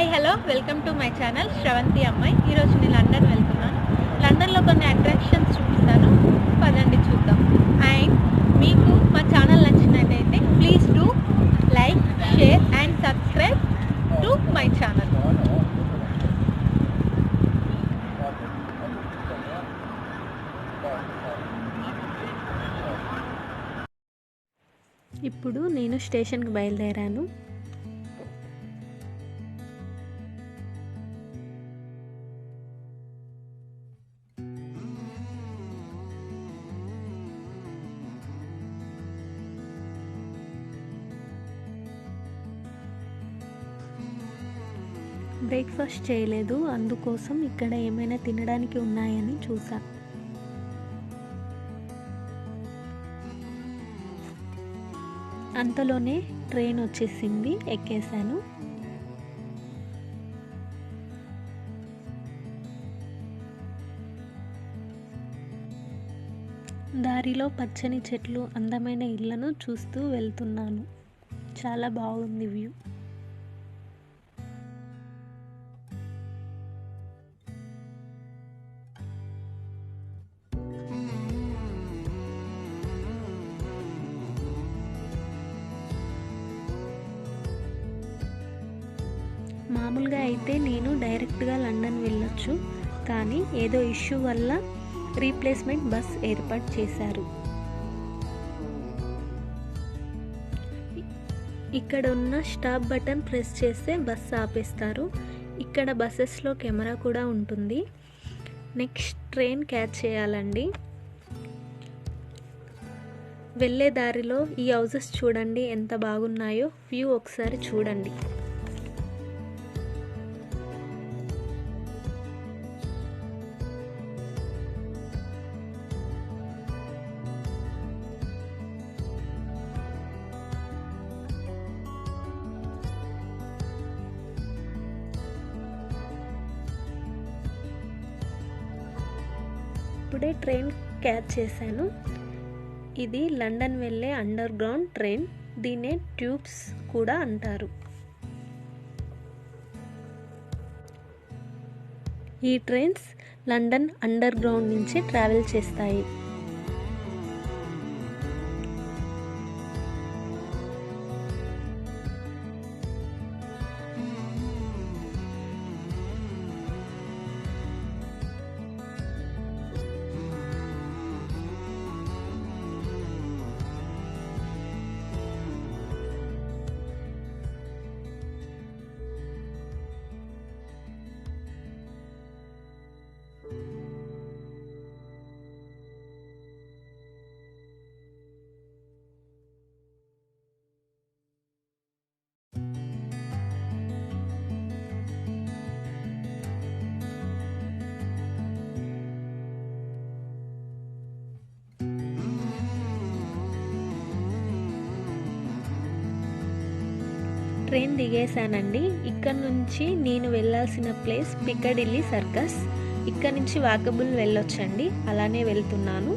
Hi hello welcome to my channel Sravanthi అమ్మాయి. ఈరోజు నేను లండన్ వెళ్తున్నాను. లండన్లో కొన్ని అట్రాక్షన్స్ చూపిస్తాను, పదండి చూద్దాం. అండ్ మీకు మా ఛానల్ నచ్చినట్టయితే please do like, share and subscribe to my channel. ఇప్పుడు నేను స్టేషన్కి బయలుదేరాను. బ్రేక్ఫాస్ట్ చేయలేదు, అందుకోసం ఇక్కడ ఏమైనా తినడానికి ఉన్నాయని చూసా. అంతలోనే ట్రైన్ వచ్చేసింది, ఎక్కేసాను. దారిలో పచ్చని చెట్లు, అందమైన ఇళ్లను చూస్తూ వెళ్తున్నాను. చాలా బాగుంది వ్యూ. మామూలుగా అయితే నేను డైరెక్ట్గా లండన్ వెళ్ళొచ్చు, కానీ ఏదో ఇష్యూ వల్ల రీప్లేస్మెంట్ బస్ ఏర్పాటు చేశారు. ఇక్కడ ఉన్న స్టాప్ బటన్ ప్రెస్ చేస్తే బస్సు ఆపేస్తారు. ఇక్కడ బస్సెస్లో కెమెరా కూడా ఉంటుంది. నెక్స్ట్ ట్రైన్ క్యాచ్ చేయాలండి. వెళ్ళే దారిలో ఈ హౌసెస్ చూడండి ఎంత బాగున్నాయో. వ్యూ ఒకసారి చూడండి. ఇప్పుడే ట్రైన్ క్యాచ్ చేశాను. ఇది లండన్ వెళ్ళే అండర్ గ్రౌండ్ ట్రైన్. దీన్నే ట్యూబ్స్ కూడా అంటారు. ఈ ట్రైన్స్ లండన్ అండర్ గ్రౌండ్ నుంచి ట్రావెల్ చేస్తాయి. ట్రైన్ దిగేశానండి. ఇక్కడ నుంచి నేను వెళ్ళాల్సిన ప్లేస్ పిక్కడిల్లీ సర్కస్. ఇక్కడ నుంచి వాకబుల్ వెళ్ళొచ్చండి, అలానే వెళ్తున్నాను.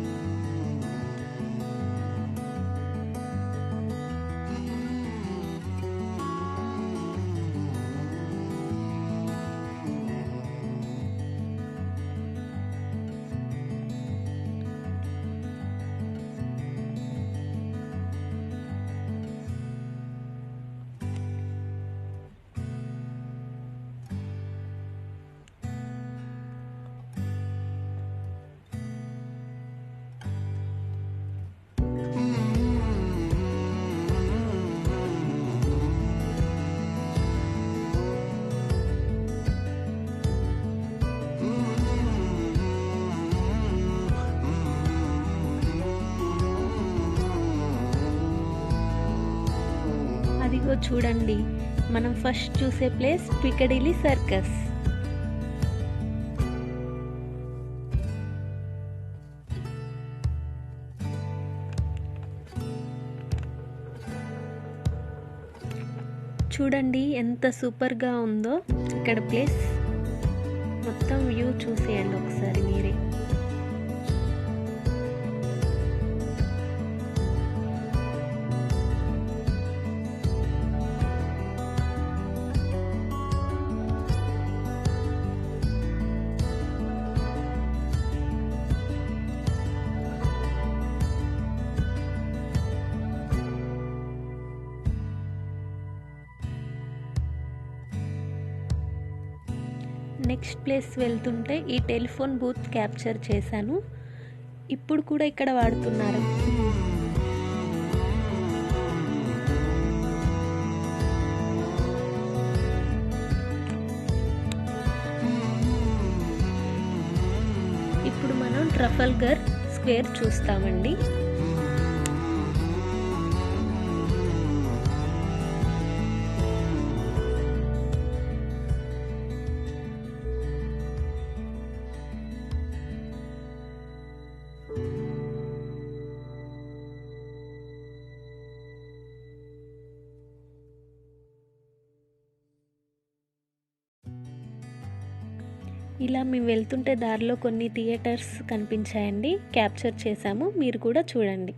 అదిగో చూడండి, మనం ఫస్ట్ చూసే ప్లేస్ పిక్కడిల్లీ సర్కస్. చూడండి ఎంత సూపర్గా ఉందో ఇక్కడ ప్లేస్. మొత్తం వ్యూ చూసేయండి ఒకసారి మీరే. నెక్స్ట్ ప్లేస్ వెళ్తుంటే ఈ టెలిఫోన్ బూత్ క్యాప్చర్ చేశాను. ఇప్పుడు కూడా ఇక్కడ వాడుతున్నారు. ఇప్పుడు మనం ట్రఫల్గర్ స్క్వేర్ చూస్తామండి. ఇలా మేము వెళ్తుంటే దారిలో కొన్ని థియేటర్స్ కనిపించాయండి, క్యాప్చర్ చేశాము, మీరు కూడా చూడండి.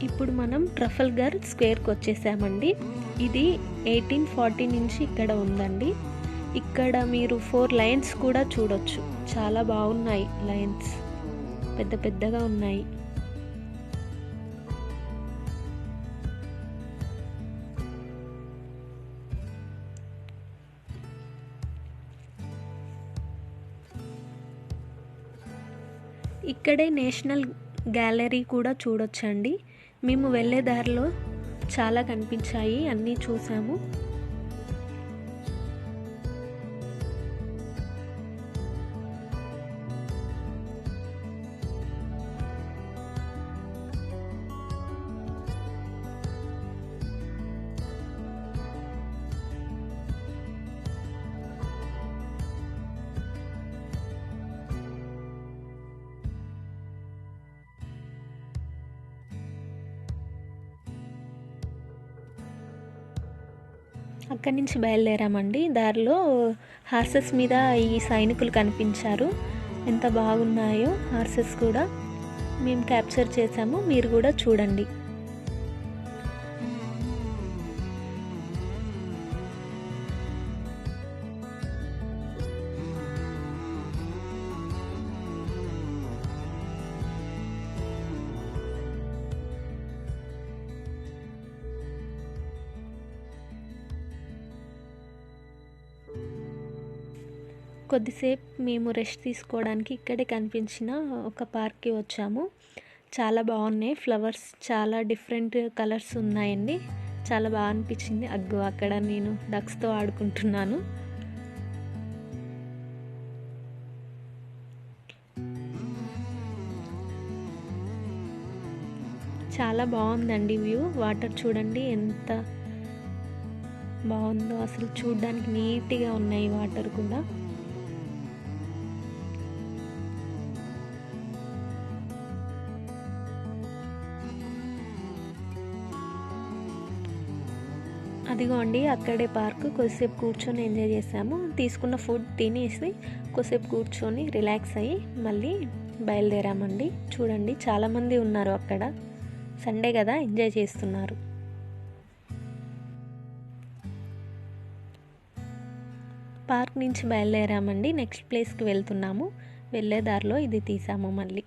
ఇప్పుడు మనం ట్రఫల్గర్ స్క్వేర్కి వచ్చేసామండి. ఇది 1840 నుంచి ఇక్కడ ఉందండి. ఇక్కడ మీరు 4 లైన్స్ కూడా చూడొచ్చు. చాలా బాగున్నాయి లైన్స్, పెద్ద పెద్దగా ఉన్నాయి. ఇక్కడే నేషనల్ గ్యాలరీ కూడా చూడొచ్చండి. మేము వెళ్ళే దారిలో చాలా కనిపించాయి, అన్నీ చూసాము. అక్కడి నుంచి బయలుదేరామండి. దారిలో హార్సెస్ మీద ఈ సైనికులు కనిపించారు, ఎంత బాగున్నాయో హార్సెస్ కూడా. మేము క్యాప్చర్ చేసాము, మీరు కూడా చూడండి. కొద్దిసేపు మేము రెస్ట్ తీసుకోవడానికి ఇక్కడే కనిపించిన ఒక పార్క్కి వచ్చాము. చాలా బాగున్నాయి ఫ్లవర్స్, చాలా డిఫరెంట్ కలర్స్ ఉన్నాయండి. చాలా బాగా అనిపించింది. అక్కడ నేను డక్స్తో ఆడుకుంటున్నాను. చాలా బాగుందండి వ్యూ. వాటర్ చూడండి ఎంత బాగుందో, అసలు చూడడానికి నీట్గా ఉన్నాయి వాటర్ కూడా. అదిగోండి అక్కడే పార్క్. కొద్దిసేపు కూర్చొని ఎంజాయ్ చేసాము. తీసుకున్న ఫుడ్ తినేసి కొద్దిసేపు కూర్చొని రిలాక్స్ అయ్యి మళ్ళీ బయలుదేరామండి. చూడండి చాలామంది ఉన్నారు అక్కడ, సండే కదా ఎంజాయ్ చేస్తున్నారు. పార్క్ నుంచి బయలుదేరామండి. నెక్స్ట్ ప్లేస్కి వెళ్తున్నాము. వెళ్ళే దారిలో ఇది తీసాము మళ్ళీ.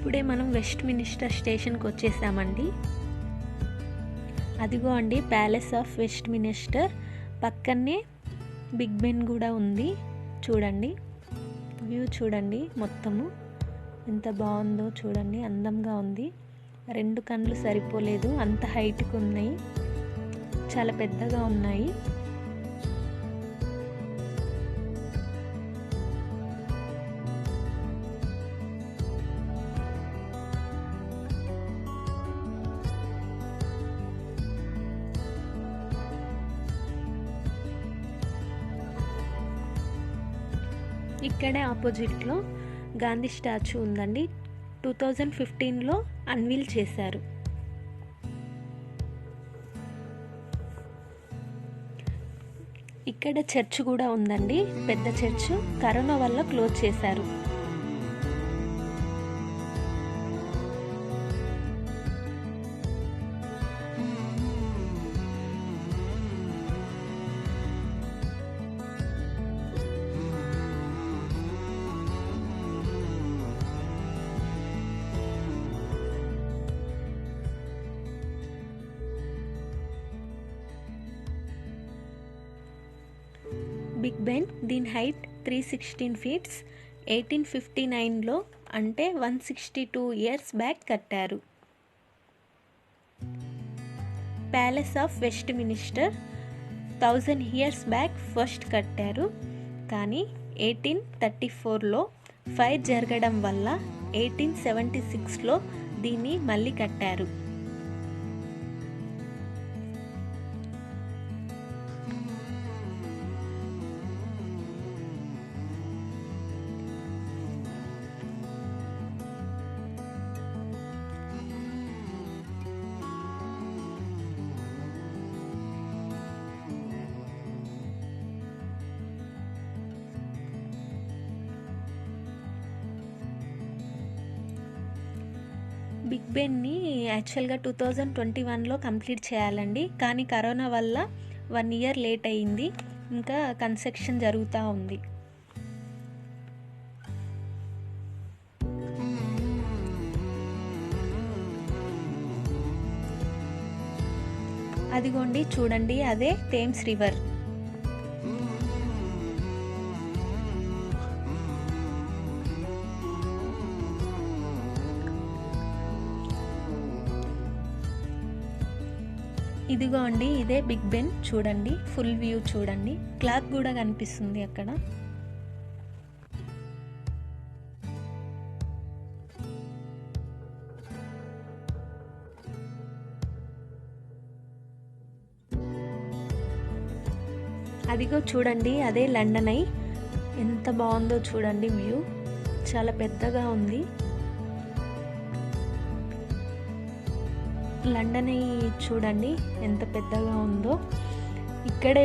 ఇప్పుడే మనం వెస్ట్ మినిస్టర్ స్టేషన్కి వచ్చేసామండి. అదిగో అండి ప్యాలెస్ ఆఫ్ వెస్ట్ మినిస్టర్. పక్కనే బిగ్ బెన్ కూడా ఉంది చూడండి. వ్యూ చూడండి, మొత్తము ఎంత బాగుందో చూడండి, అందంగా ఉంది. 2 కళ్ళు సరిపోలేదు, అంత హైట్కి ఉన్నాయి, చాలా పెద్దగా ఉన్నాయి. ఇక్కడే ఆపోజిట్లో గాంధీ స్టాచ్యూ ఉందండి. 2015లో అన్వీల్ చేశారు. ఇక్కడ చర్చ్ కూడా ఉందండి, పెద్ద చర్చ్. కరోనా వల్ల క్లోజ్ చేశారు. బిగ్ బెన్, దీని హైట్ 316 ఫీట్స్. 1859లో అంటే 162 ఇయర్స్ బ్యాక్ కట్టారు. Palace of west minister 1000 years back first కట్టారు. కానీ 1834లో ఫైర్ జరగడం వల్ల 1876లో దీన్ని మళ్ళీ కట్టారు. బిగ్ బెన్ని యాక్చువల్గా 2021లో కంప్లీట్ చేయాలండి, కానీ కరోనా వల్ల 1 ఇయర్ లేట్ అయ్యింది. ఇంకా కన్స్ట్రక్షన్ జరుగుతూ ఉంది. అదిగోండి చూడండి, అదే థేమ్స్ రివర్. ఇదిగో అండి, ఇదే బిగ్ బెన్. చూడండి, ఫుల్ వ్యూ చూడండి, క్లాక్ కూడా కనిపిస్తుంది అక్కడ. అదిగో చూడండి, అదే లండన్ ఐ. ఎంత బాగుందో చూడండి వ్యూ, చాలా పెద్దగా ఉంది. లండన్ ఐ చూడండి ఎంత పెద్దగా ఉందో. ఇక్కడే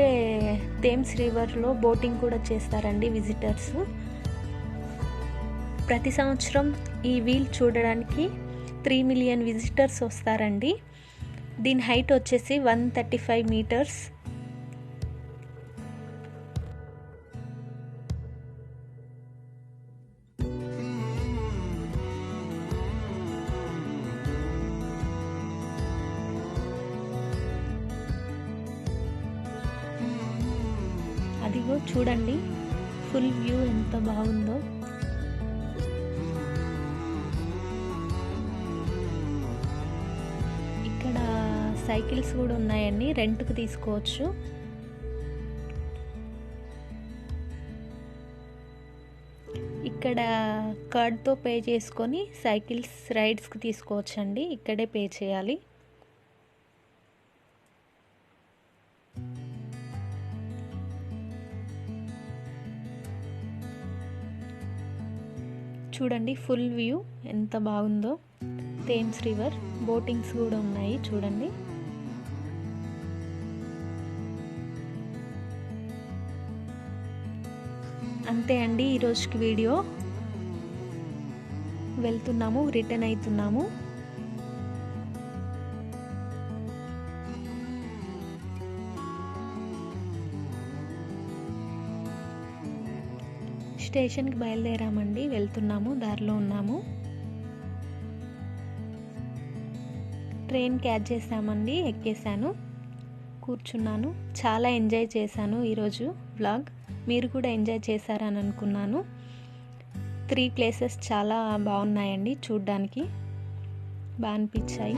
థేమ్స్ రివర్లో బోటింగ్ కూడా చేస్తారండి విజిటర్స్. ప్రతి సంవత్సరం ఈ వీల్ చూడడానికి 3 మిలియన్ విజిటర్స్ వస్తారండి. దీని హైట్ వచ్చేసి 135 మీటర్స్. అదిగో చూడండి, ఫుల్ వ్యూ ఎంత బాగుందో. ఇక్కడ సైకిల్స్ కూడా ఉన్నాయండి, రెంట్కి తీసుకోవచ్చు. ఇక్కడ కార్డ్తో పే చేసుకొని సైకిల్స్ రైడ్స్కి తీసుకోవచ్చండి. ఇక్కడే పే చేయాలి. చూడండి ఫుల్ వ్యూ ఎంత బాగుందో. థేమ్స్ రివర్, బోటింగ్స్ కూడా ఉన్నాయి చూడండి. అంతే అండి ఈరోజుకి వీడియో. వెళ్తున్నాము, రిటర్న్ అవుతున్నాము. స్టేషన్కి బయలుదేరామండి, వెళ్తున్నాము, దారిలో ఉన్నాము. ట్రైన్ క్యాచ్ చేసామండి, ఎక్కేసాను, కూర్చున్నాను. చాలా ఎంజాయ్ చేశాను ఈరోజు వ్లాగ్. మీరు కూడా ఎంజాయ్ చేశారని అనుకున్నాను. 3 ప్లేసెస్ చాలా బాగున్నాయండి, చూడ్డానికి బాగా అనిపించాయి.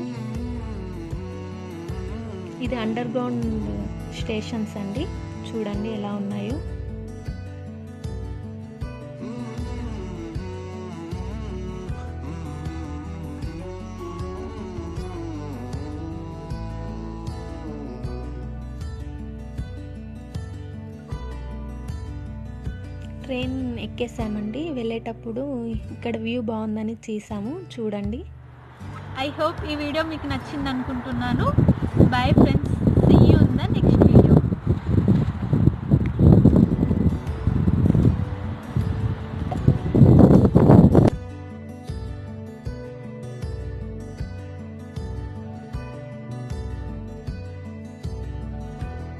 ఇది అండర్ గ్రౌండ్ స్టేషన్స్ అండి, చూడండి ఎలా ఉన్నాయో. ట్రైన్ ఎక్కేసామండి, వెళ్ళేటప్పుడు ఇక్కడ వ్యూ బాగుందని తీసాము, చూడండి. ఐ హోప్ ఈ వీడియో మీకు నచ్చింది అనుకుంటున్నాను. Bye friends.